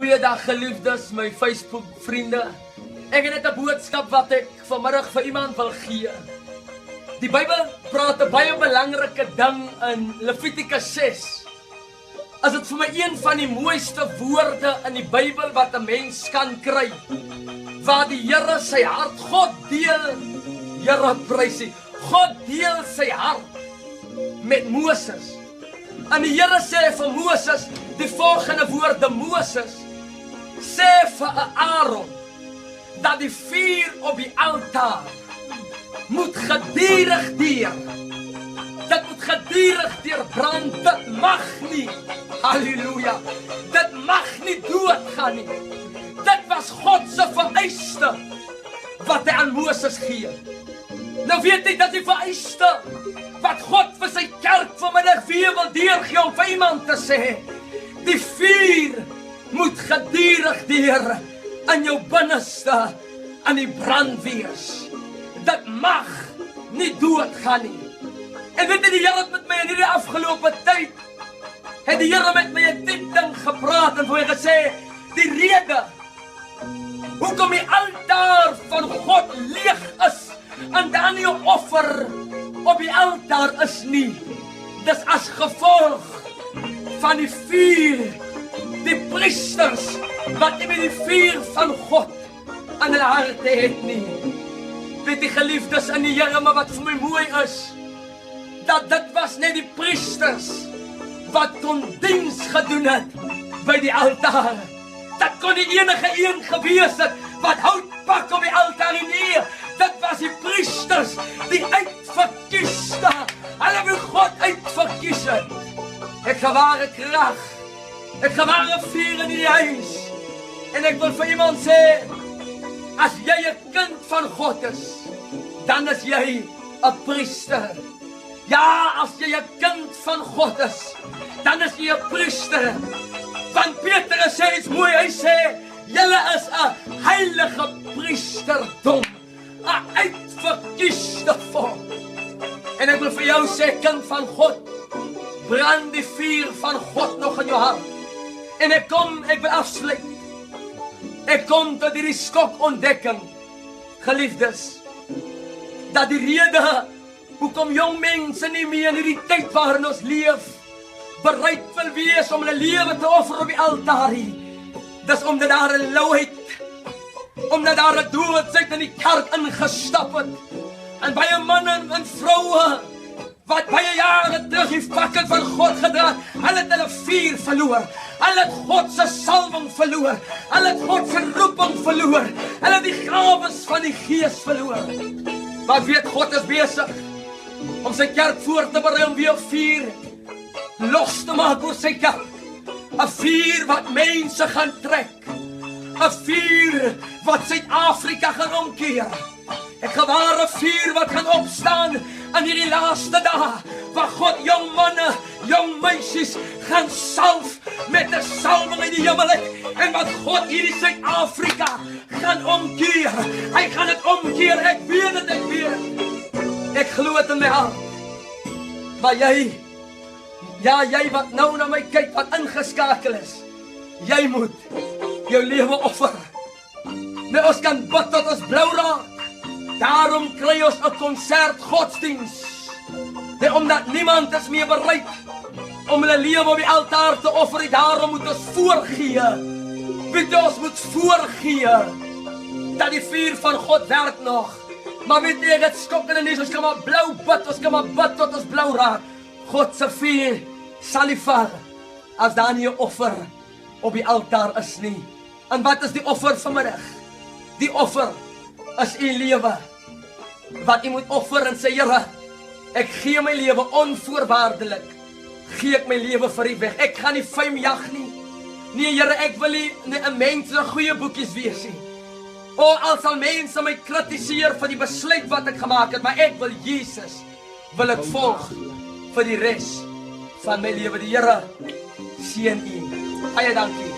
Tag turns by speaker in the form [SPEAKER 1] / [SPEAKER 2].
[SPEAKER 1] Goeiedag geliefdes, my Facebook vriende. Ek het net 'n boodskap wat ek vanmiddag vir iemand wil gee. Die Bybel praat 'n baie belangrike ding in Levitikus 6. As dit vir my een van die mooiste woorde in die Bybel wat 'n mens kan kry. Waar die Here sy hart, God deel, Here prysie, God deel sy hart met Moses. En die Here sê vir Moses die volgende woorde: Moses, sê vir Aaron dat die vuur op die altaar moet gedurig deur. Dit moet gedurig deur brand. Dit mag nie, halleluja, dit mag nie doodgaan nie. Dit was God se vereiste wat hy aan Moses gee. Nou weet jy dat die vereiste wat God vir sy kerk vanmiddag weer wil deurgee om vir iemand te sê, die vuur moet gedurig deur in jou binneste aan die brand wees. Dit mag nie doodgaan nie. En weet jy, die Here het met my in hierdie afgelope tyd, het die Here met my 'n diep ding gepraat en vir my gesê, die rede hoekom die altaar van God leeg is en dan nie 'n offer op die altaar is nie, dis as gevolg van die vuur, die priesters wat nie met die vuur van God aan hulle harte het nie. Weet die geliefdes in die Here, maar wat vir my mooi is, dat dit was net die priesters wat kon diens gedoen het by die altaar. Dat kon nie enige een gewees het wat hout pak op die altaar nie. Dit was die priesters, die uitverkiesde. Hulle wil God uitverkies het. Ek geware krag, ek geware vuur in die huis. En ek wil vir iemand sê, as jy 'n kind van God is, dan is jy 'n priester. Ja, as jy 'n kind van God is, dan is jy 'n priester. Want Petrus sê iets mooi, hy sê, julle is 'n heilige priesterdom, 'n uitverkiesde volk. En ek wil vir jou sê, kind van God, brand die vuur van God nog in jou hart. En ek wil afsluit. Ek kom tot hierdie skokontdekking, geliefdes, dat die rede hoekom jong mense nie meer in hierdie tyd waarin ons leef, bereid wil wees om hulle lewe te offer op die altaar nie. Dis omdat daar 'n louheid, omdat daar 'n doodheid in die kerk ingestap het. En baie manne en vroue wat baie jare terug die fakkel van God gedra, hulle het hulle vuur verloor. Hulle het God se salwing verloor. Hulle het God se roeping verloor. Hulle het die gawes van die Gees verloor. Maar weet, God is besig om sy kerk voor te berei om weer vuur los te maak oor sy kerk. 'n vuur wat mense gaan trek. 'n vuur wat Suid-Afrika gaan omkeer. 'n geware vuur wat gaan opstaan in hierdie laaste dae, waar God jong manne, jong meisies gaan salf met 'n salwing uit die hemel uit, en wat God hierdie Suid-Afrika gaan omkeer. Hy gaan dit omkeer, ek weet dit, ek weet dit. Ek glo dit in my hart. Maar jy wat nou na my kyk, wat ingeskakel is, jy moet jou lewe offer. Nou ons kan bid tot ons blou raak. Daarom kry ons 'n konsert godsdiens. Omdat niemand is meer bereid om hulle lewe op die altaar te offer. Daarom moet ons voorgee. Weet jy, ons moet voorgee dat die vuur van God werk nog. Maar weet jy, dit skokkende nie, ons kan maar blou bid, ons kan maar bid tot ons blou raak. God se vuur sal nie val as daar nie 'n offer op die altaar is nie. En wat is die offer vanmiddag? Die offer is u lewe. Wat u moet offer en sê, Here, ek gee my lewe onvoorwaardelik. Gee ek my lewe vir u weg. Ek gaan nie fame jag nie. Nee, Here, ek wil nie 'n mens se goeie boekies wees nie. Al sal mense my kritiseer vir die besluit wat ek gemaak het, maar ek wil Jesus, wil ek volg vir die res van my lewe. Die Here seën u. Baie dankie.